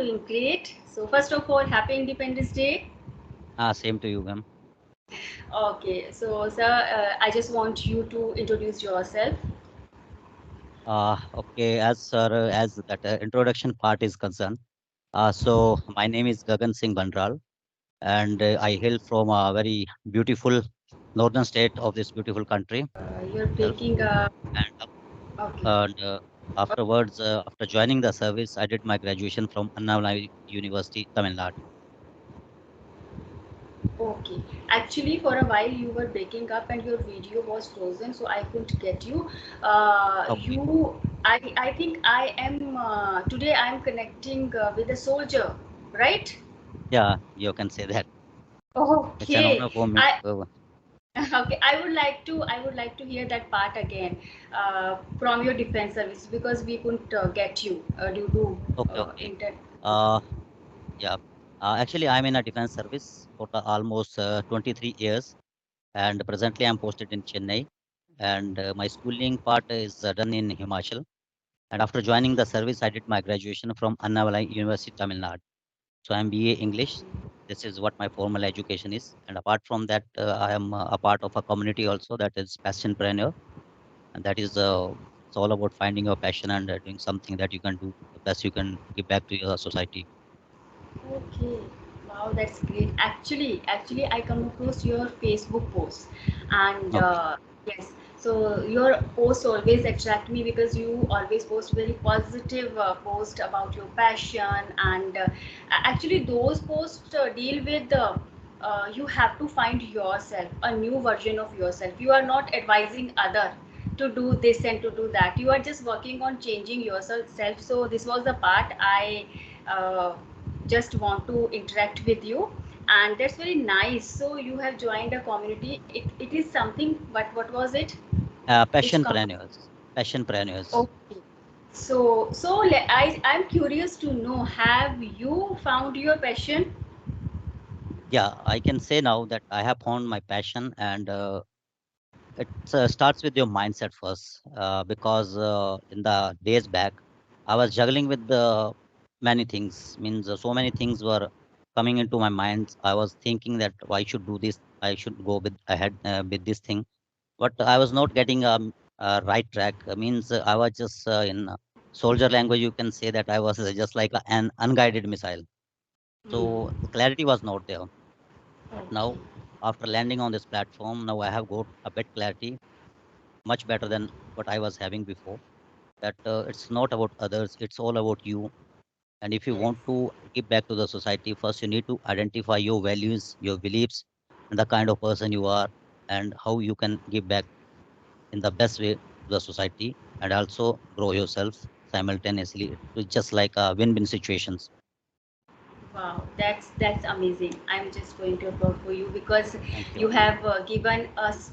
doing great. So first of all, Happy Independence Day. Same to you, ma'am. Okay, so sir, I just want you to introduce yourself. As that introduction part is concerned, so my name is Gagan Singh Bandral, and I hail from a very beautiful northern state of this beautiful country You're itself. breaking And, okay. afterwards, after joining the service, I did my graduation from Annamalai University, Tamil Nadu. Okay. Actually, for a while you were breaking up and your video was frozen, so I couldn't get you. Okay. I think I am today. I am connecting with a soldier, right? Yeah, you can say that. It's an Okay. honor for me. I Okay, I would like to hear that part again from your defense service because we couldn't get you due to Okay, okay. inter. Uh, yeah. Actually, I'm in a defense service for almost 23 years, and presently I'm posted in Chennai. And my schooling part is done in Himachal. And after joining the service, I did my graduation from Annamalai University, Tamil Nadu. So I'm BA English. This is what my formal education is. And apart from that, I am a part of a community also that is Passionpreneur. And that is it's all about finding your passion and doing something that you can do the best you can give back to your society. Okay, wow, that's great. Actually, I come across your Facebook post, and Okay. yes, so your posts always attract me because you always post very positive post about your passion, and actually those posts deal with you have to find yourself, a new version of yourself. You are not advising other to do this and to do that. You are just working on changing yourself. So this was the part I. Uh, just want to interact with you, and that's very nice. So you have joined a community. It is something, but what was it? Which company? Passionpreneurs. Passionpreneurs. Okay. I'm curious to know, have you found your passion? Yeah, I can say now that I have found my passion, and it starts with your mindset first. Because in the days back, I was juggling with the many things. Means so many things were coming into my mind. I was thinking that I should do this. I should go with ahead with this thing, but I was not getting a right track. Means I was just in soldier language. You can say that I was just like an unguided missile. So Hmm. the clarity was not there. But Okay. now, after landing on this platform, now I have got a bit clarity, much better than what I was having before. That it's not about others, it's all about you. And if you Yes. want to give back to the society, first you need to identify your values, your beliefs, and the kind of person you are, and how you can give back in the best way to the society, and also grow yourself simultaneously. It's just like win-win situations. Wow, that's amazing. I'm just going to applaud for you because Thank you. you have given us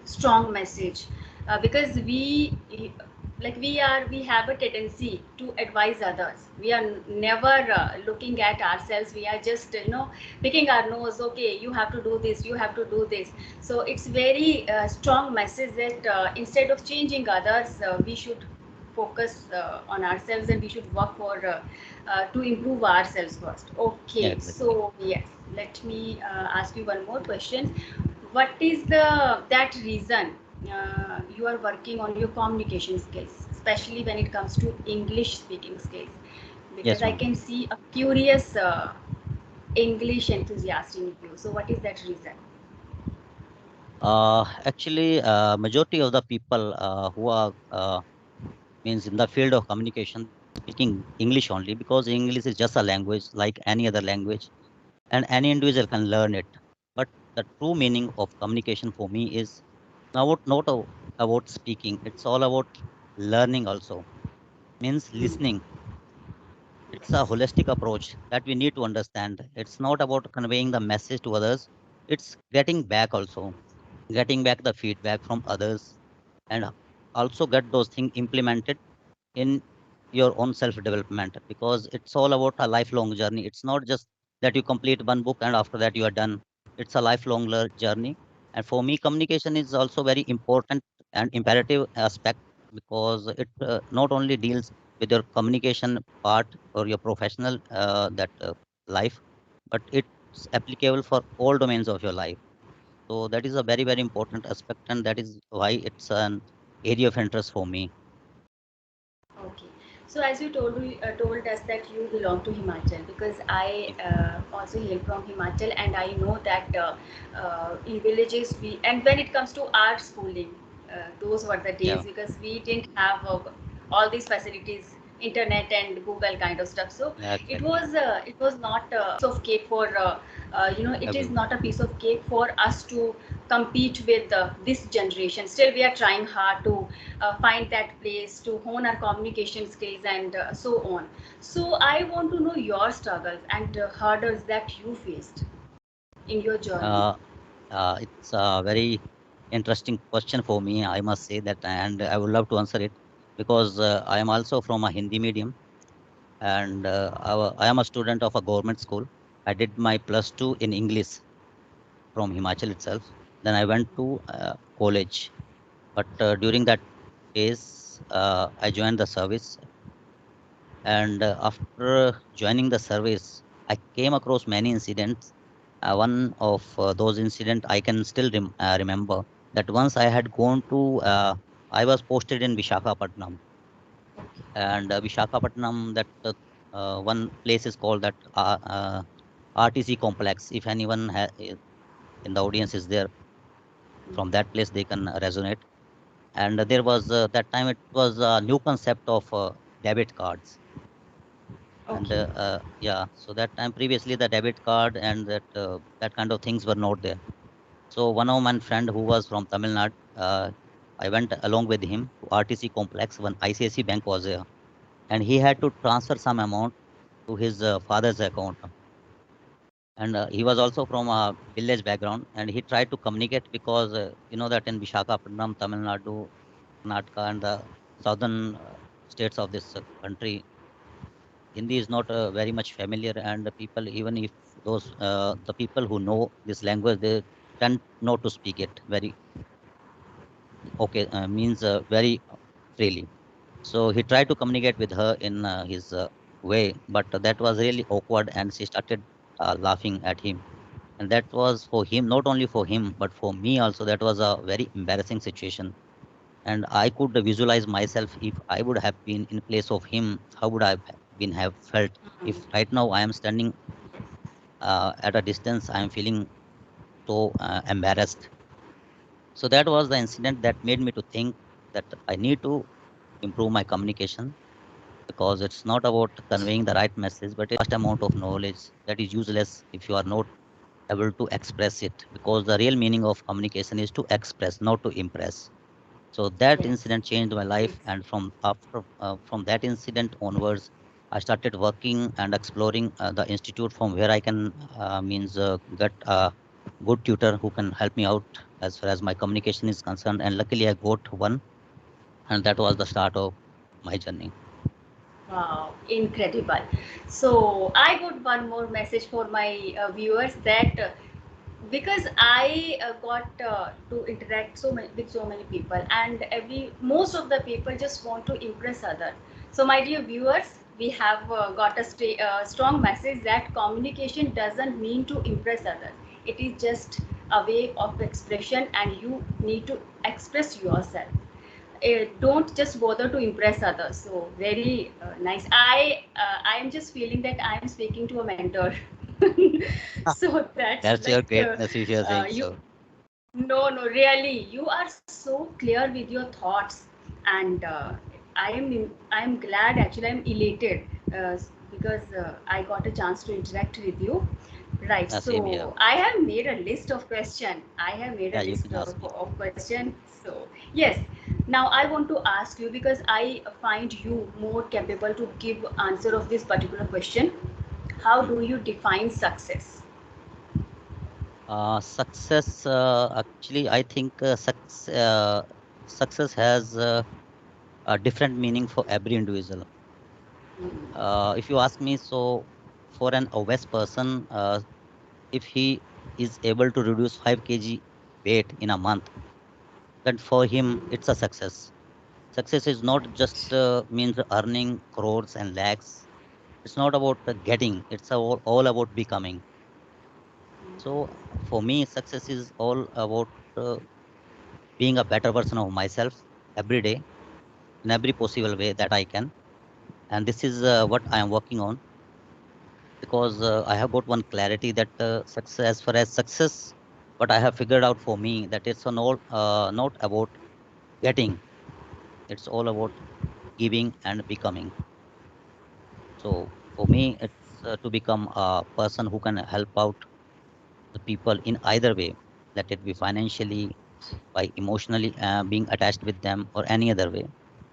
strong message. Because we have a tendency to advise others. We are never looking at ourselves. We are just picking our nose. Okay, you have to do this. You have to do this. So it's very strong message that instead of changing others, we should focus on ourselves and we should work for to improve ourselves first. Yeah, Okay, exactly. so yes, let me ask you one more question. What is the that reason you are working on your communication skills, especially when it comes to English speaking skills? Because Yes, I ma'am. can see a curious English enthusiast in you. So what is that reason? Actually, majority of the people who are means in the field of communication, they are speaking English only because English is just a language like any other language, and any individual can learn it. But the true meaning of communication for me is not about speaking. It's all about learning also. Means Hmm. listening. It's a Yes. holistic approach that we need to understand. It's not about conveying the message to others. It's getting back also, getting back the feedback from others, and also get those things implemented in your own self development, because it's all about a lifelong journey. It's not just that you complete one book and after that you are done. It's a lifelong journey. And for me, communication is also very important and imperative aspect, because it not only deals with your communication part or your professional that life, but it's applicable for all domains of your life. So that is a very, very important aspect, and that is why it's an area of interest for me. Okay. So as you told us that you belong to Himachal, because I Yeah, also hail from Himachal, and I know that in villages we, and when it comes to our schooling, those were the days, yeah, because we didn't have all these facilities, internet and Google kind of stuff. So yeah, exactly. it was not a piece of cake for it is Everyone. not a piece of cake for us to compete with this generation. Still we are trying hard to find that place to hone our communication skills and so on. So I want to know your struggles and hurdles that you faced in your journey. Uh, it's a very interesting question for me, I must say that, and I would love to answer it because I am also from a Hindi medium, and I am a student of a government school. I did my plus two in English from Himachal itself. Then I went to college, but during that phase, I joined the service, and after joining the service, I came across many incidents. One of those incidents I can still remember that once I had gone to, I was posted in Vishakhapatnam, and Vishakhapatnam, that one place is called that RTC complex. If anyone in the audience is there from that place, they can resonate. And there was that time it was a new concept of debit cards. And Okay. yeah, so that time previously the debit card and that kind of things were not there. So one of my friend who was from Tamil Nadu, I went along with him to RTC complex when ICICI Bank was there, and he had to transfer some amount to his father's account. And he was also from a village background, and he tried to communicate because you know that in Vishakhapatnam, Tamil Nadu, Karnataka, and the southern states of this country, Hindi is not very much familiar, and the people, even if those the people who know this language, they tend not to speak it very okay, means very freely. So he tried to communicate with her in his way, but that was really awkward, and she started laughing at him. And that was for him, not only for him, but for me also. That was a very embarrassing situation, and I could visualize myself if I would have been in place of him. How would I have felt if right now I am standing at a distance? I am feeling so embarrassed. So that was the incident that made me to think that I need to improve my communication because it's not about conveying the right message, but a vast amount of knowledge that is useless if you are not able to express it. Because the real meaning of communication is to express, not to impress. So that Yes. incident changed my life, and from that incident onwards, I started working and exploring the institute from where I can means get a good tutor who can help me out as far as my communication is concerned. And luckily, I got one, and that was the start of my journey. Wow, incredible. So I got one more message for my viewers that because I got to interact with so many people, and every most of the people just want to impress other. So my dear viewers, we have got a strong message that communication doesn't mean to impress others. It is just a way of expression, and you need to express yourself. Don't just bother to impress others. So very nice. I am just feeling that I am speaking to a mentor. So that's That's your like greatness if you're saying you. so. No, no, really, you are so clear with your thoughts, and I am glad. Actually, I'm elated because I got a chance to interact with you. Right. Same here. So I have made a list of question. I have made a Yeah, you list can ask me. of question. So yes. Now I want to ask you because I find you more capable to give answer of this particular question. How Hmm. do you define success? Success, actually, I think success has a different meaning for every individual. If you ask me, so for an obese person, if he is able to reduce 5 kg weight in a month, then for him it's a success. Success is not just means earning crores and lakhs. It's not about getting. It's all about becoming. So for me, success is all about being a better version of myself every day in every possible way that I can. And this is what I am working on, because I have got one clarity that success, as far as success, what I have figured out for me, that it's not about getting. It's all about giving and becoming. So for me, it's to become a person who can help out the people in either way, let it be financially, by emotionally being attached with them, or any other way.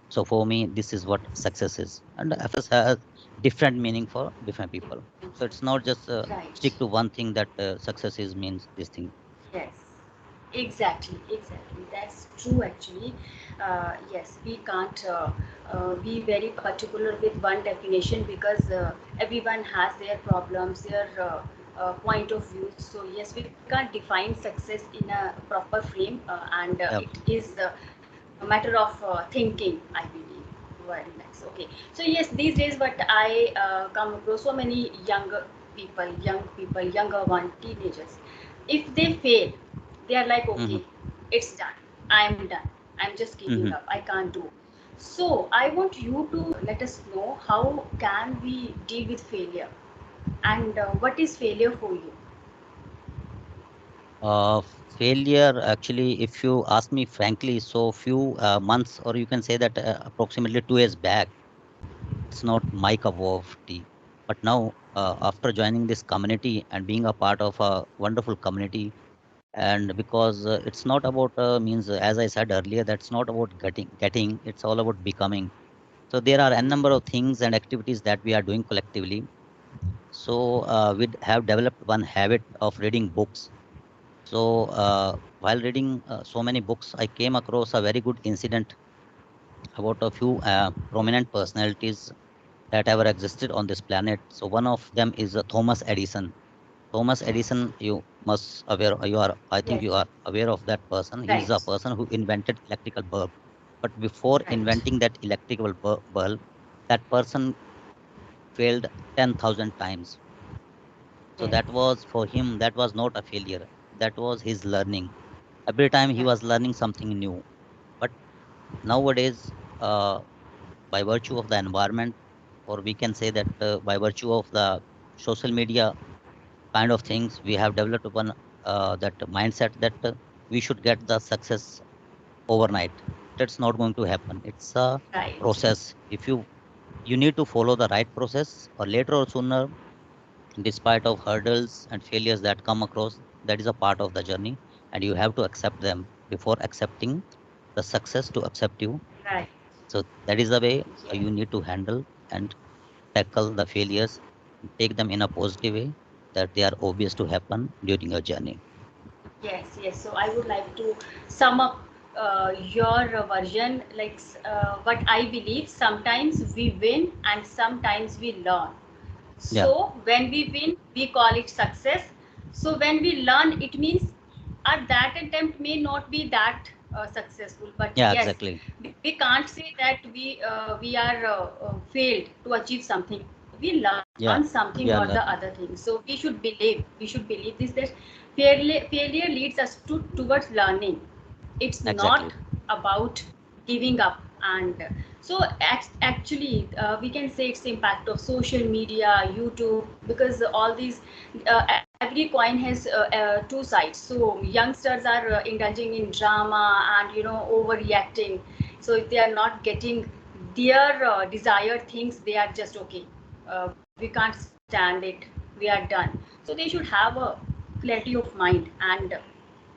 So for me, this is what success is, and success has different meaning for different people. So it's not just Right. stick to one thing that success is means this thing. Yes, exactly, exactly. That's true actually. Yes, we can't be very particular with one definition because everyone has their problems, their point of view. So, yes, we can't define success in a proper frame, and Yeah. it is a matter of thinking, I believe. Very nice. Okay. So, yes, these days, what I come across so many people, younger one, teenagers, if they fail, they are like, Hmm. okay, it's done, I'm done, I'm just giving Hmm. up, I can't do. So I want you to let us know how can we deal with failure, and what is failure for you? Uh, Failure, actually, if you ask me frankly, so few months, or you can say that approximately 2 years back, it's not my cup of tea. But now, after joining this community and being a part of a wonderful community, and because it's not about means as I said earlier, that's not about getting. It's all about becoming. So there are a number of things and activities that we are doing collectively. So we have developed one habit of reading books. So while reading so many books, I came across a very good incident about a few prominent personalities that ever existed on this planet. So one of them is Thomas Edison. Thomas Edison, you must aware, you are, I think Yes. you are aware of that person. He is a Right. person who invented electrical bulb. But before Right. inventing that electrical bulb, that person failed 10,000 times. So Yes. that was for him, that was not a failure. That was his learning. Every time he Right. was learning something new. But nowadays, by virtue of the environment, or we can say that by virtue of the social media kind of things, we have developed one that mindset that we should get the success overnight. That's not going to happen. It's a Right. process. If you need to follow the right process, or later or sooner, despite of hurdles and failures that come across, that is a part of the journey, and you have to accept them before accepting the success to accept you. Right. So that is the way Yes. you need to handle and tackle the failures, take them in a positive way, that they are obvious to happen during your journey. Yes, yes. So I would like to sum up your version, like what I believe. Sometimes we win and sometimes we learn. Yeah, So when we win, we call it success. So when we learn, it means that attempt may not be that successful. But yeah, yes, exactly. we can't say that we are failed to achieve something. We learn Yeah, something or we the are other learning. thing. So we should believe. We should believe this, that failure leads us to towards learning. It's not Exactly. about giving up. And so actually we can say it's the impact of social media, YouTube, because all these every coin has two sides. So youngsters are indulging in drama and overreacting. So if they are not getting their desired things, they are just okay, we can't stand it, we are done. So they should have a clarity of mind and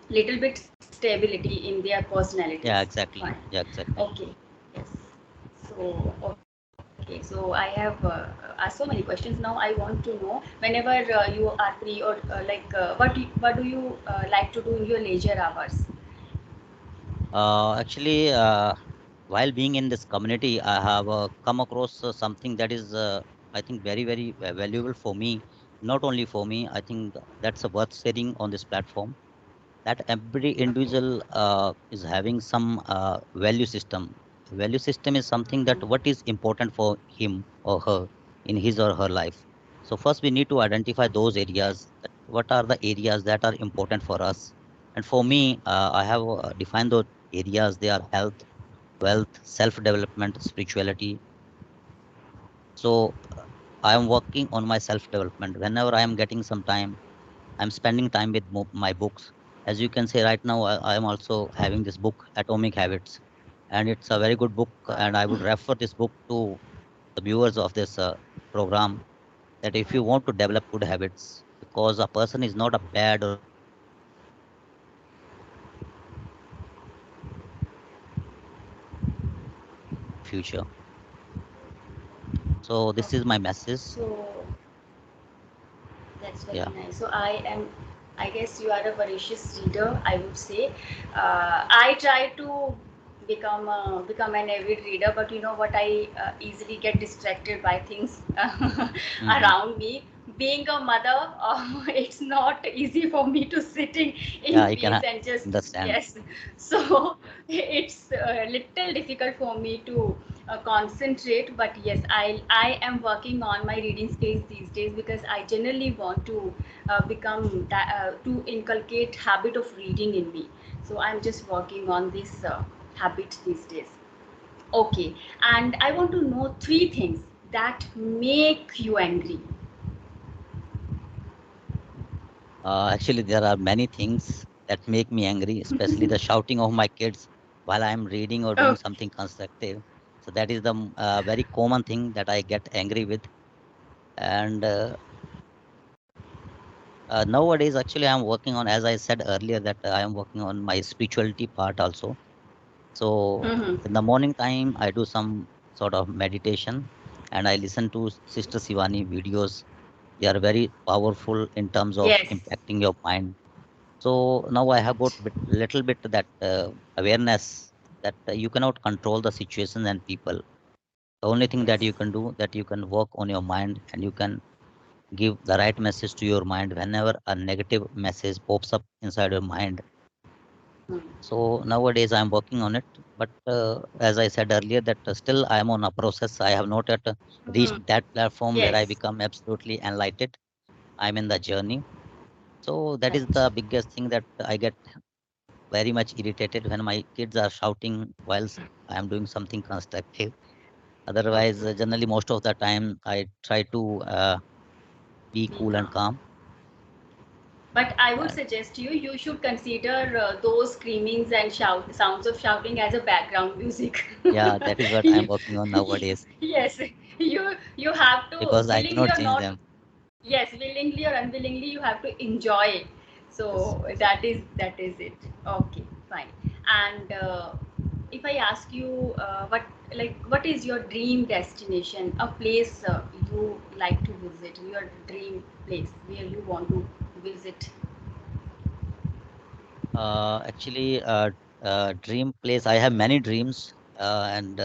little bit stability in their personalities. Yeah, Fine. exactly. Yeah, Okay. exactly. Yes. So okay, so I have asked so many questions. Now I want to know, whenever you are free, or what do you like to do in your leisure hours? Actually, while being in this community, I have come across something that is, I think, very, very valuable for me. Not only for me, I think that's a worth sharing on this platform. That every Okay. individual is having some value system. value system is something that Mhm. what is important for him or her in his or her life. So first we need to identify those areas. That what are the areas that are important for us? And for me, I have defined those areas. They are health, wealth, self-development, spirituality. So I am working on my self-development. Whenever I am getting some time, I'm spending time with my books. As you can say right now, I am also having this book, Atomic Habits, and it's a very good book. And I would refer this book to the viewers of this program that if you want to develop good habits, because a person is not a bad or a good person, he is just a person who is in the future. So this is my Okay. message. So that's very Yeah. nice. So I guess you are a voracious reader, I would say. I try to become an avid reader, but you know what? I easily get distracted by things Hmm. around me. Being a mother, it's not easy for me to sitting Yeah, in I can peace and just understand. yes. So it's a little difficult for me to concentrate, but yes, I am working on my reading skills these days because I generally want to become that, to inculcate habit of reading in me. So I'm just working on this habit these days. Okay, and I want to know three things that make you angry. Actually, there are many things that make me angry, especially the shouting of my kids while I'm reading or doing Okay. something constructive. So that is the very common thing that I get angry with. And nowadays, actually, I'm working on, as I said earlier, that I am working on my spirituality part also. So Mm-hmm. in the morning time, I do some sort of meditation and I listen to Sister Sivani videos. They are very powerful in terms of Yes. impacting your mind. So now I have got Right. little bit that awareness that you cannot control the situation and people. The only thing that Yes. you can do that you can work on your mind and you can give the right message to your mind whenever a negative message pops up inside your mind. Mm. So nowadays I'm working on it, but as I said earlier, that still I am on a process. I have not yet Mm. reached that platform where I Yes. become absolutely enlightened. I'm in the journey. So that is Right. the biggest thing that I get very much irritated when my kids are shouting whilst I am doing something constructive. Otherwise, Okay. generally, most of the time, I try to be Be cool and calm. calm. But I would And suggest you should consider those screamings and sounds of shouting as a background music. yeah, that is what I'm You- working on nowadays yes, you have to because I willingly cannot or change not. them. Yes, willingly or unwillingly, you have to enjoy it. So Yes. that is it. Okay, fine. And if I ask you what is your dream destination, a place you like to visit, your dream place where you want to visit. Actually, dream place. I have many dreams, and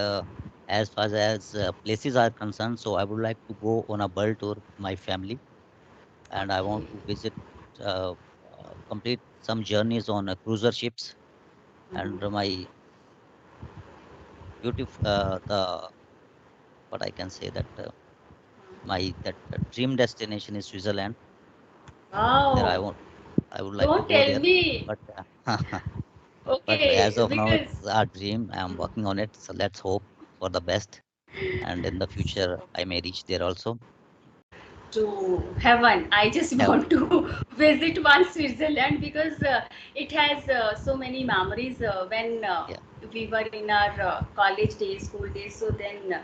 as far as places are concerned, so I would like to go on a world tour with my family, and I want Okay. to visit, complete some journeys on cruiser ships. And Mhm. my beautiful, the what I can say that my that dream destination is Switzerland. There Wow. I would like to Don't go tell there, me. but but as Okay, of now, because it's our dream. I'm working on it, so let's hope for the best. And in the future, I may reach there also. to heaven. I just Heaven. want to visit one Switzerland because it has so many memories when Yeah, we were in our college days, school days. So then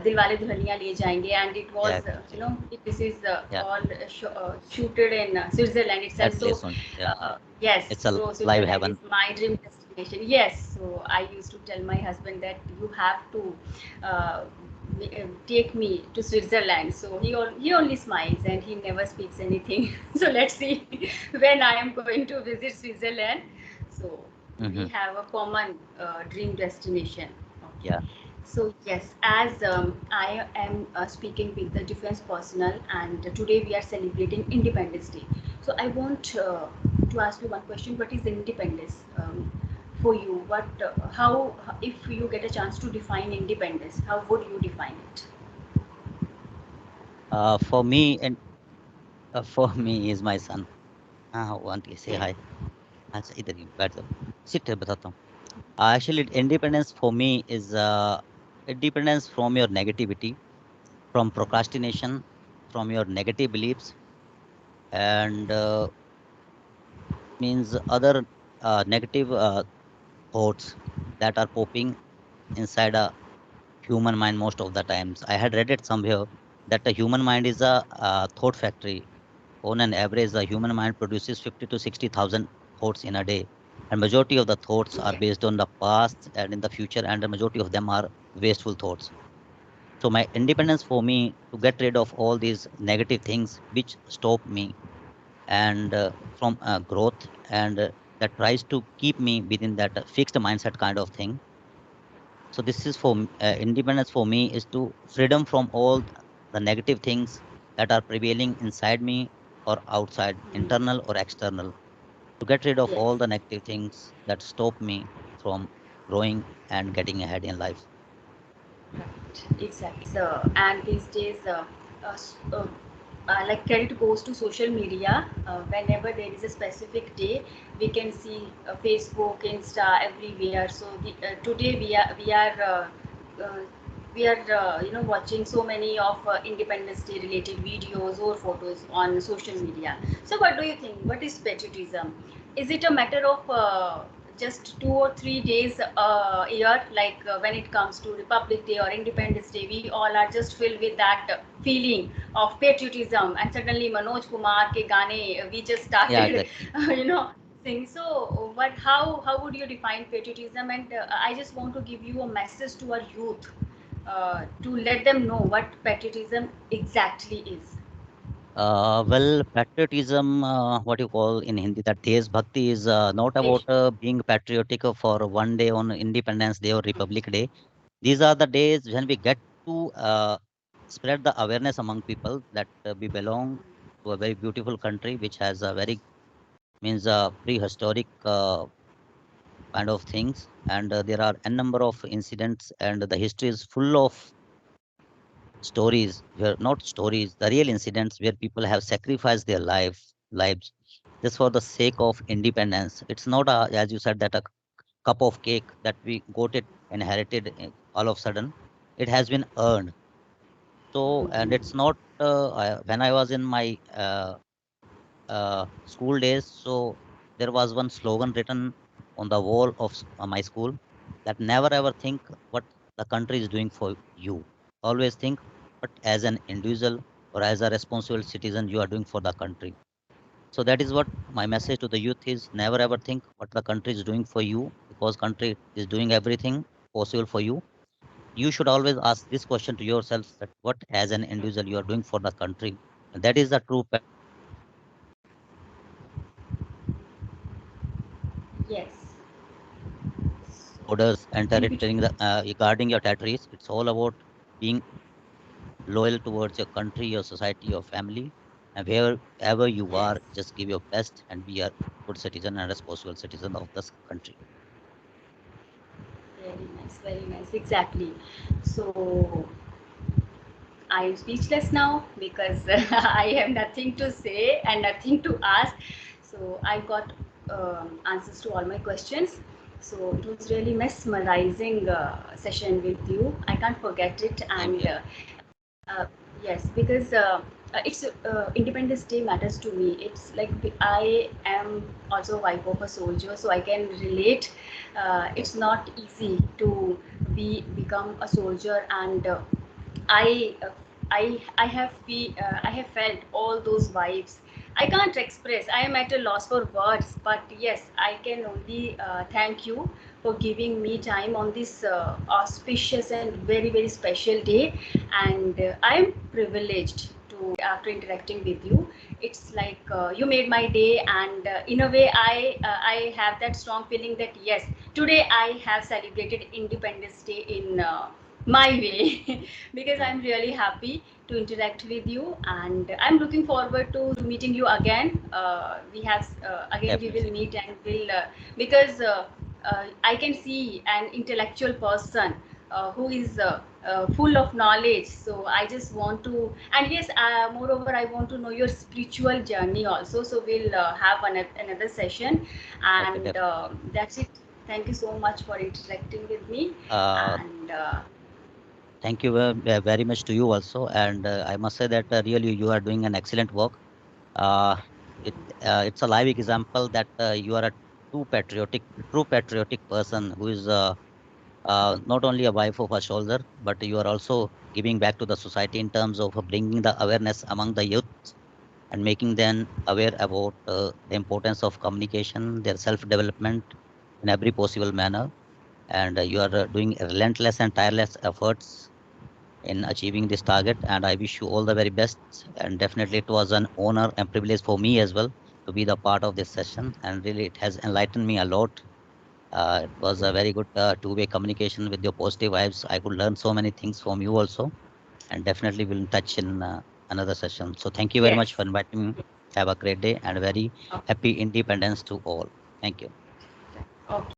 Dilwale Dulhaniya Le Jayenge, and it was yeah, exactly. this is Yeah, all shooted in Switzerland itself. that So place on. Yeah, yes, it's a so live Switzerland is heaven. my dream destination. Yes, so I used to tell my husband that you have to uh, take me to Switzerland. So he only smiles and he never speaks anything. So let's see when I am going to visit Switzerland. So we Hmm. have a common dream destination. Okay. Yeah, So yes, as I am speaking with the defense personnel, and today we are celebrating Independence Day. So I want to ask you one question: what is independence for you? What, how, if you get a chance to define independence, how would you define it? For me, and for me is my son. Want to say Yes. hi? अच्छा इधर ही बैठ जाओ. Sit बताता हूँ. Actually, independence for me is independence from your negativity, from procrastination, from your negative beliefs, and means other negative thoughts that are popping inside a human mind most of the times. I had read it somewhere that the human mind is a thought factory. On an average, the human mind produces 50 to 60,000 thoughts in a day, and majority of the thoughts are Yes. based on the past and in the future, and the majority of them are wasteful thoughts. So my independence for me to get rid of all these negative things which stop me and from growth and that tries to keep me within that fixed mindset kind of thing. So this is for independence for me is to freedom from all the negative things that are prevailing inside me or outside, Mhm. internal or external, to get rid of Yes. all the negative things that stop me from growing and getting ahead in life. Right, exactly. So, and these days, like credit goes to social media. Whenever there is a specific day, we can see Facebook, Insta, everywhere. So today uh, we are watching so many of Independence Day related videos or photos on social media. So, what do you think? What is patriotism? Is it a matter of just 2 or 3 days a year, like when it comes to Republic Day or Independence Day, we all are just filled with that feeling of patriotism, and suddenly Manoj Kumar ke gaane we just Yeah, started exactly. you know sing. So what, how would you define patriotism? And I just want to give you a message to our youth, to let them know what patriotism exactly is. Well, patriotism, what you call in Hindi, that Desh Bhakti is not about Desh. being patriotic for one day on Independence Day or Republic Day. These are the days when we get to spread the awareness among people that we belong to a very beautiful country which has a very means prehistoric kind of things, and there are a number of incidents, and the history is full of stories where not stories, the real incidents where people have sacrificed their lives just for the sake of independence. It's not a, as you said, that a cup of cake that we got it inherited all of a sudden. It has been earned. So, and it's not when I was in my school days. So there was one slogan written on the wall of my school that never ever think what the country is doing for you. Always think what as an individual or as a responsible citizen you are doing for the country. So that is what my message to the youth is: never ever think what the country is doing for you, because country is doing everything possible for you. You should always ask this question to yourself, that what as an individual you are doing for the country. And that is the true patriotism. It's not about Yes. guarding your borders and In between. territory, guarding your territories. It's all about being loyal towards your country, your society, your family, and wherever you Yes. are, just give your best and be a good citizen and responsible citizen of this country. Very nice, very nice. Exactly. So I am speechless now because I have nothing to say and nothing to ask. So I got answers to all my questions. So it was really mesmerizing session with you. I can't forget it. Same And here. yes, because it's Independence Day matters to me. It's like I am also wife of a soldier, so I can relate. It's not easy to become a soldier, and I uh, I have felt all those vibes. I can't express. I am at a loss for words. But yes, I can only thank you for giving me time on this auspicious and very special day. And I am privileged to after interacting with you. It's like you made my day, and in a way, I have that strong feeling that yes, today I have celebrated Independence Day in my way because Yeah, I'm really happy to interact with you, and I'm looking forward to meeting you again. We have again we will definitely. meet and will because I can see an intellectual person who is full of knowledge. So I just want to, and yes, moreover, I want to know your spiritual journey also. So we'll have another session, Okay, and definitely. that's it. Thank you so much for interacting with me, Uh, and Thank you very much to you also. And I must say that really you are doing an excellent work. Uh, it's a live example that you are a true patriotic, true patriotic person who is not only a wife of a soldier, but you are also giving back to the society in terms of bringing the awareness among the youth and making them aware about the importance of communication, their self-development in every possible manner. And you are doing relentless and tireless efforts in achieving this target. And I wish you all the very best. And definitely, it was an honor and privilege for me as well to be the part of this session. And really, it has enlightened me a lot. It was a very good two-way communication with your positive vibes. I could learn so many things from you also, and definitely will touch in another session. So thank you very much yes, for inviting me. Have a great day and very okay, happy independence to all. Thank you. okay.